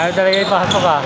Ayaw talaga ipasok ah.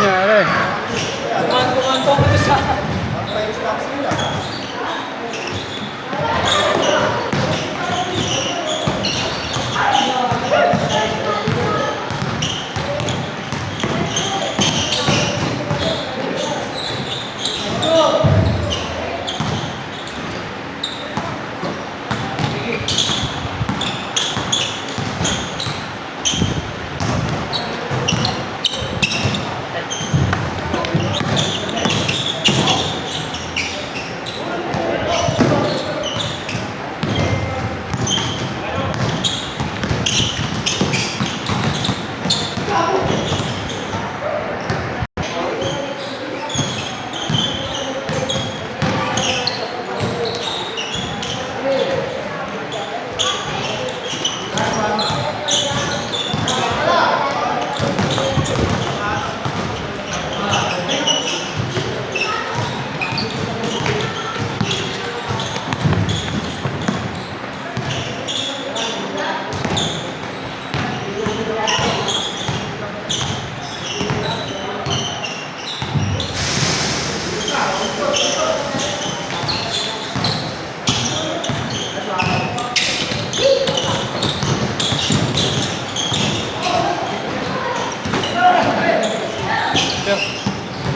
Nangyari. Tumanto ko siya.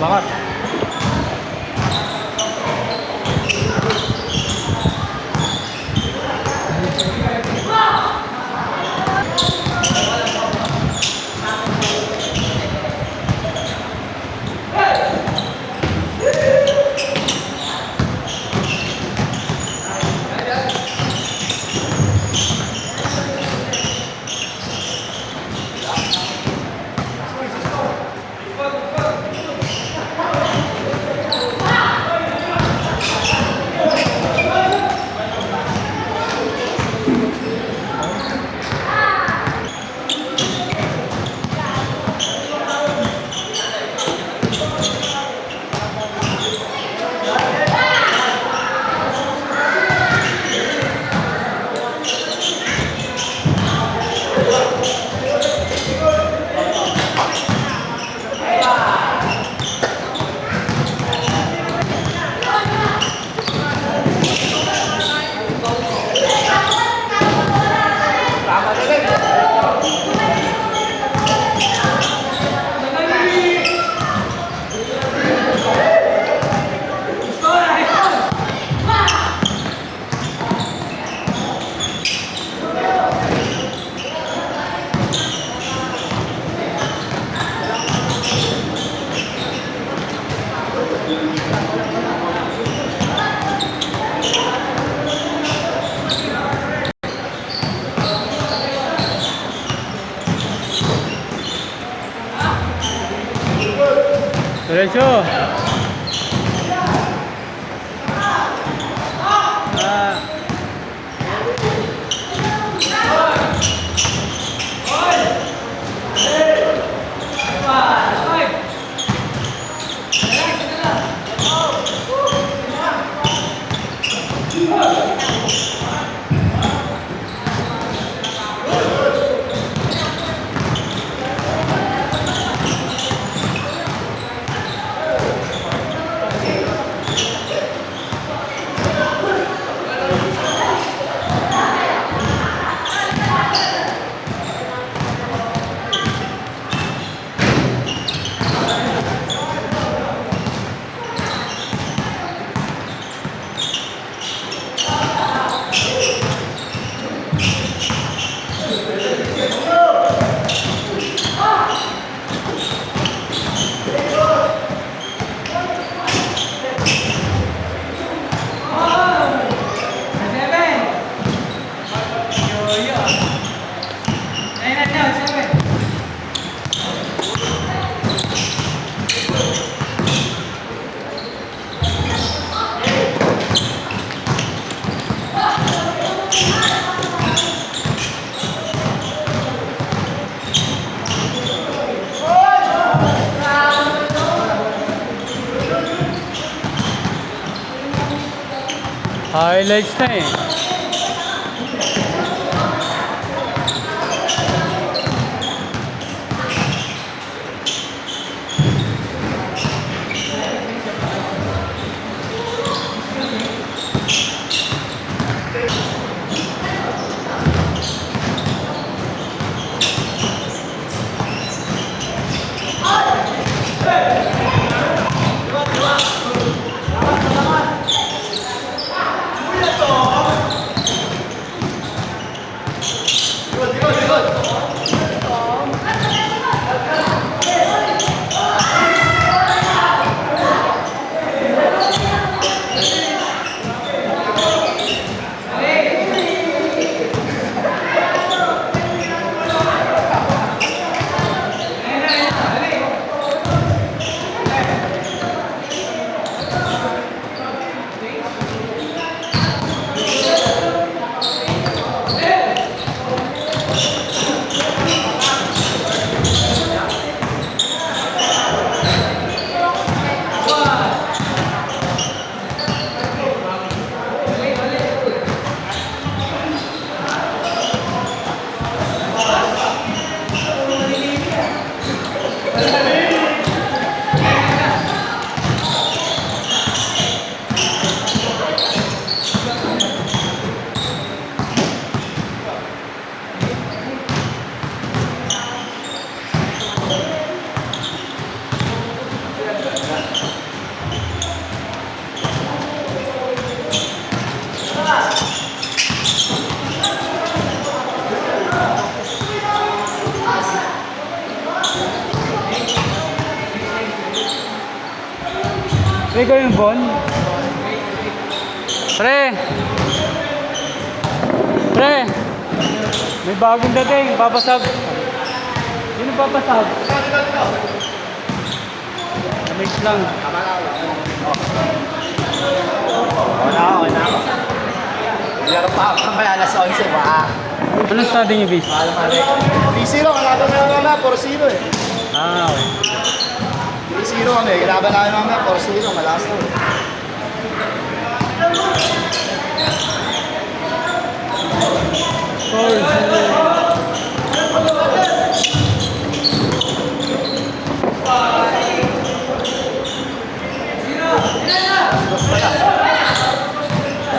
Bangat. Diretso. Ah. Highlights na eh. Ikaw yung Bon? Pre! Pre! May bagong dating, papasab. Sino papasab? Mix lang. Oo na. Laro pa ako kaya alas 11 ba? Anong study niyo, Bis? 3-0, kalaban na naman 4-0 eh. Ah, okay. 3-0 kami, kalaban namin naman 4-0, malakas na.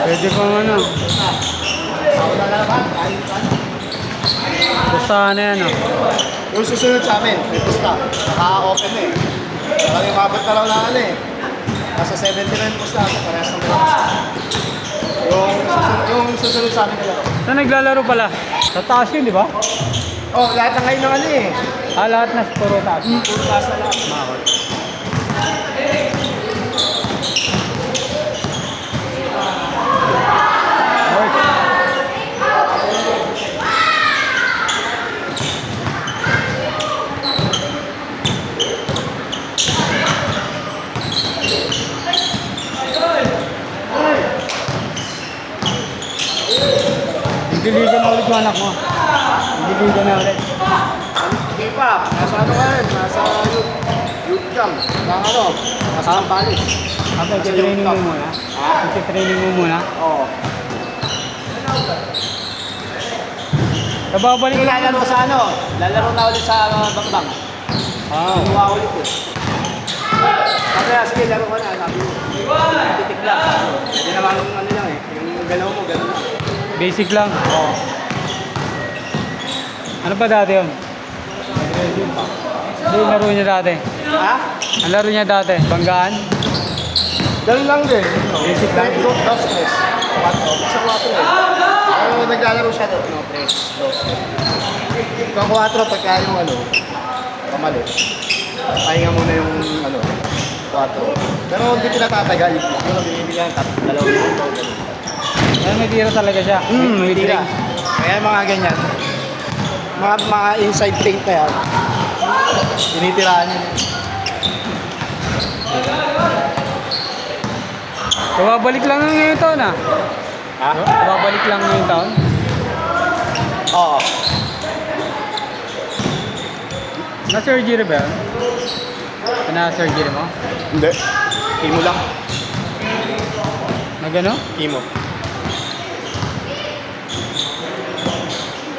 Pwede pang ano. Ako na naman, kahit ano. Pustahan na yan, oh. Yung susunod sa amin, may pusta. Naka-open na eh. Saka yung mabot na lang na ano eh. Nasa 70 na yung pusta, parehas ng malakas. Yung susunod sa amin nila. Saan naglalaro pala? Sa taas yun, di ba? Oh, lahat ng ngayon ng ano eh. Ah, lahat na puro taas. Puro taas na lahat. Makakot. Nagdiligan na ulit yung anak mo. Nagdiligan na ulit. Hindi pa. Nasa ano ka rin? Nasa youth camp. Nasa Sambales. Okay, training mo muna. Training mo muna. Oo. Kababalik Hindi lang. lalaro sa ano? Lalaro na ulit sa Bangbang. Kumuha ulit eh. Sabi na, sige, laro ka na. Sabi mo, titik lang. Hindi naman ano lang eh. Yung galaw mo, gano'n lang. Basic lang. Oo. Ano ba dati yun? Hindi, laro niya dati. Ha? Ang laro niya dati, banggaan. Ganun lang din. Basic lang. Dos, tres. Sa 4 eh. Ano, naglalaro siya doon? No, tres. Dos. Kung 4, pagka yung ano, kamali. Pahinga muna yung ano, 4. Pero hindi pinatatagal. Yung binibigyan, 2 minuto. Ay, may tira talaga siya. May tira. Kaya mga ganyan. Mga inside paint na yan. Tinitiraan niya. Kababalik lang ngayong taon ah. Ha? Kababalik lang ngayong taon. Oo. Na-surgery ba yun? Na-surgery mo? Hindi. Chemo lang. Na gano? Chemo.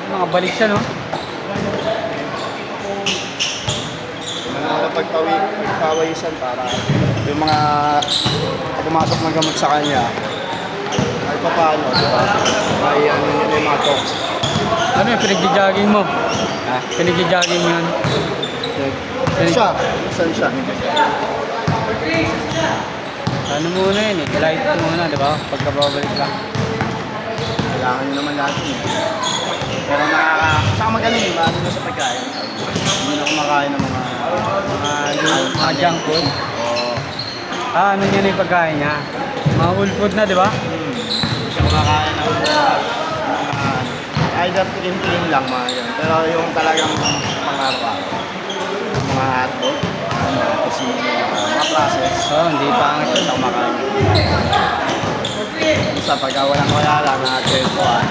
Nakabalik siya no? Pagpawisan para yung mga pumasok ng gamot sa kanya ay paano, di ba? May ano yun yung mga talks. Ano yung pinag-jogging mo? Ha? Pinag-jogging mo yun? Siya? Saan siya? Ano muna yun eh? Light muna, di ba? Pagkababalik lang. Kailangan nyo naman natin eh. Pero saka magaling, maano na sa pagkain. Hindi na kumakain ng Mga junk food. Oo. Ah, ano yun yung pagkain niya? Mga whole food na, di ba? Hindi siya kumakain ng mga either tikim-tikim lang mga yun. Pero yung talagang pang-araw-araw. Mga hotdog, mga kusino, mga process. Oo, hindi pa ang Hindi siya kumakain. Basta pagka walang-wala lang na tempoan.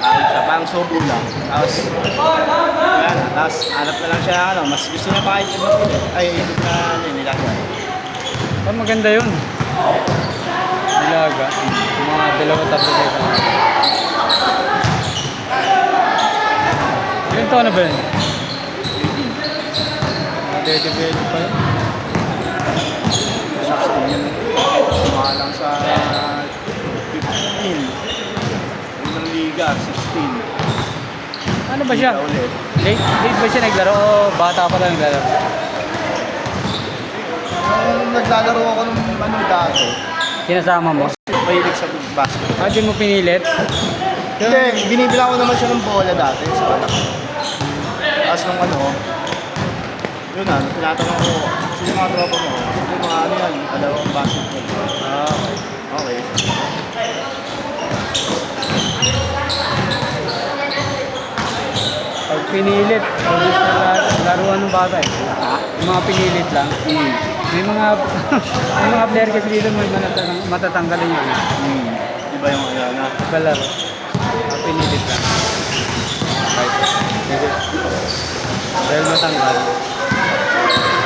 Kahit siya pang subo lang. Tapos, yan. Tapos, hanap na lang siya ano. Mas gusto niya pa kahit iba ay hindi na nilagay. Ah, maganda yun. Nilaga. Mga 2-3 seconds. Ilan taon na ba yun? 30 pa yun. 16 yun. Sumalang sa 15. Unang liga, 16. Ano ba siya? Ulit. Late ba siya naglaro o bata pa lang naglalaro? Nung naglalaro ako ng ano dati, Kinasama mo? mahilig sa basketball. Ah, di mo pinilit? Hindi, binibila ko naman siya ng bola dati sa anak. Tapos nung ano, yun na, tinatanong ko, sino yung mga tropa mo? Yung mga ano yan, alam ko basketball. Ah, Okay. pag pinilit, obvious na laruan ng bata eh. Yung mga pinilit lang. May mga may mga player kasi dito may matatanggalin yun. Iba yung ano na. Kalaro. Mga pinilit lang. Dahil matanggal.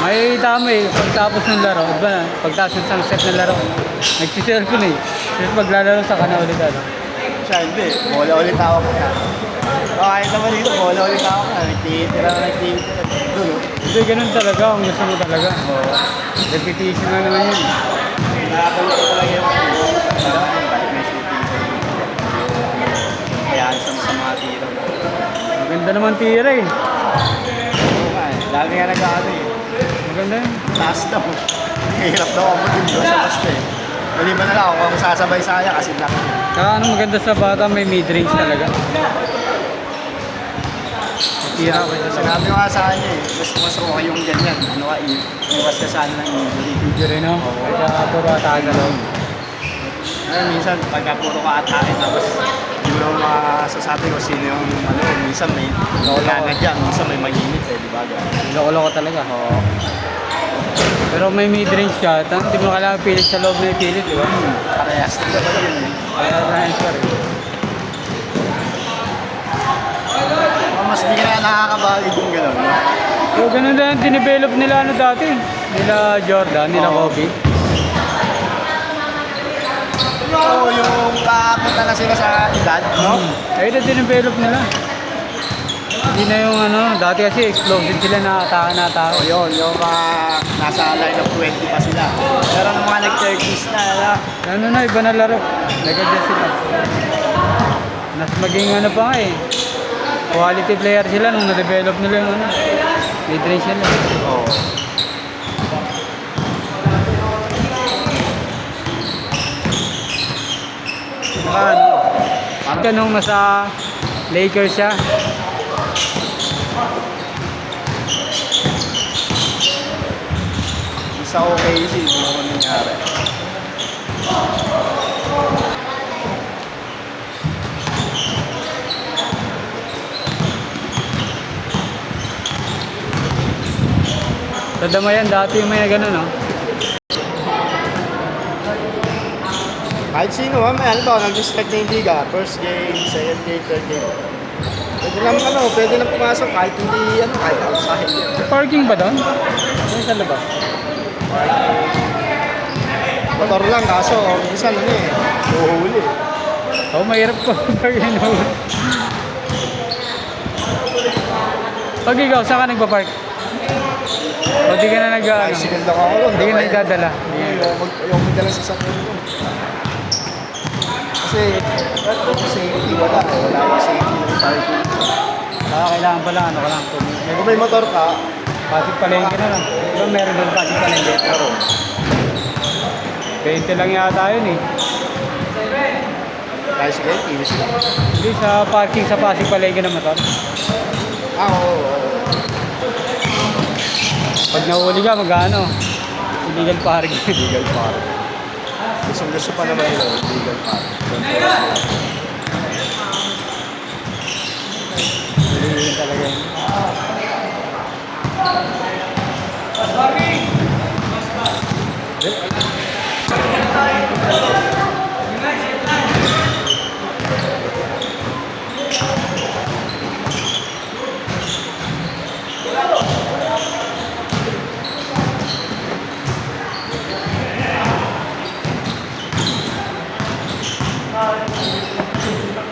May tama eh, pagtapos ng laro, diba? Pagtapos ng isang set ng laro, nagsiselfon eh. Tapos paglalaro sa kana ulit ano. Siya hindi, bola ulit ako na. Kahit naman dito, bola ulit ako na. Nagtitira. Doon, no? Hindi, ganun talaga. Ang gusto mo talaga. Repetition na naman yun. Nakakalit ko talaga yung balik may shooting ko. Kayaan sa mga tira. Maganda naman tira eh. Oo nga eh. Lagi nga nag-ano eh. Maganda yun. Taas daw. Hirap daw ako din doon sa basta eh. Maliban na lang ako kung sasabay saya kasi laki. Kaya ano maganda sa bata, may mid-range talaga. Tira ko siya sa Sinabi ko nga sa kanya eh, mas okay yung ganyan. Ano ka, iwas ka sana ng injury. injury, no? Kaya puro atake lang. Ngayon minsan, pagka puro ka atake, tapos hindi mo masasabi ko sino yung ano, minsan may nakanag yan, minsan may maginit eh, di ba? Loko-loko talaga. Oo. Pero may mid-range ka, hindi mo kailangan pilit sa loob na ipilit, di ba? Parehas na naman yun eh. Para transfer eh. nakakabalig yung gano'n. No? So, ganun lang dinevelop nila ano dati. Nila Jordan, nila Oo. Kobe. Oo, yung papunta na sila sa edad, no? Ayun na dinevelop nila. Hindi na yung ano, dati kasi explosive sila na atake na atake. So, yun, yung mga nasa line of 20 pa sila. Pero ng mga nag-30s na, ano? Ano na, iba na laro. Nag-adjust sila. Mas maging ano pa nga eh. Quality player sila nung na-develop nila yung ano. Mid-range nila. Oo. Saka ano, parang nung nasa Lakers siya. Isa okay siya, hindi naman nangyari. Sa Damayan dati yung may gano'n no. Kahit sino, may ano ba, nag-respect na yung liga. First game, second game, third game. Pwede lang pumasok kahit hindi, kahit outside. Parking ba doon? Ano sa labas? Motor lang, kaso minsan uuhuli. Oo, mahirap ko pag inuwi. Pag ikaw, saan ka nagpa-park? O di ka na Bicycle lang ako doon. Hindi ka na nagdadala. Yung magdala sa sakyan ko. Kasi, safety, wala yung safety ng parking. Saka kailangan pala, ano ka lang. Kung may motor ka, Pasig Palengke na lang. Diba meron doon Pasig Palengke? pero 20 lang yata yun eh. bicycle, inis lang. Hindi sa parking sa Pasig Palengke na motor. Oo. Pag nahuli ka, mag-ano? Illegal parking. Legal park. Gusto pa naman yun, legal park. Illegal talaga yun.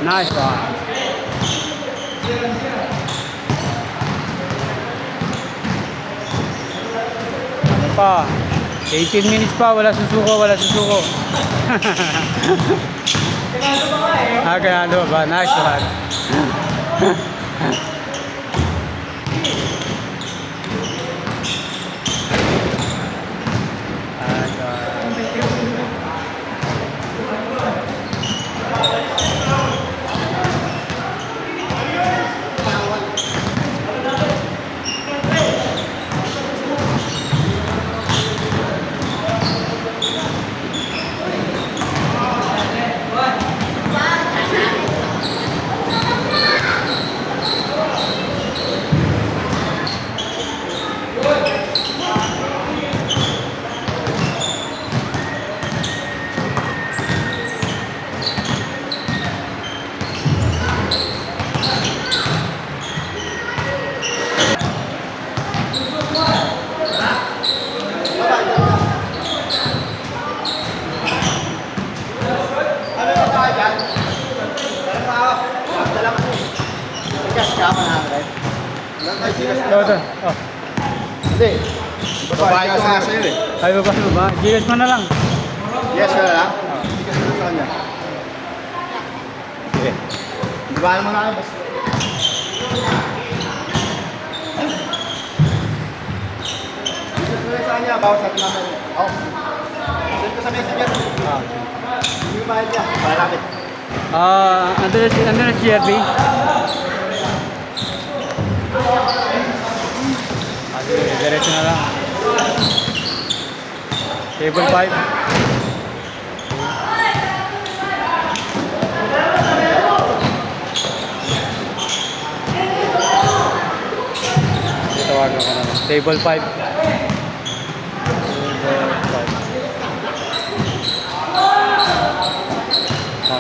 Nice one. Ano pa? 18 minutes pa, wala susuko. Ganado ba? Nice one. Ito. Oh. Hindi. Babae ko nga sa'yo eh. Ay, baba. Gigas mo na lang. Yes, ka na lang? Sa kanya. Sige. Babae mo na ako. Dito sa kanya, bawat sa namin. Oo. Send ko sa messenger. Hindi ko mahal niya. Malapit. Ando na si JRB. Diretso na lang. Table 5. Tawagan ko na lang. Table 5.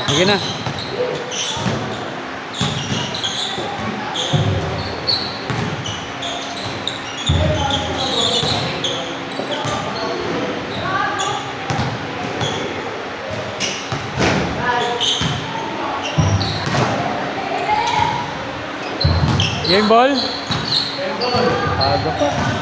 Sige na. Game ball? Aga pa.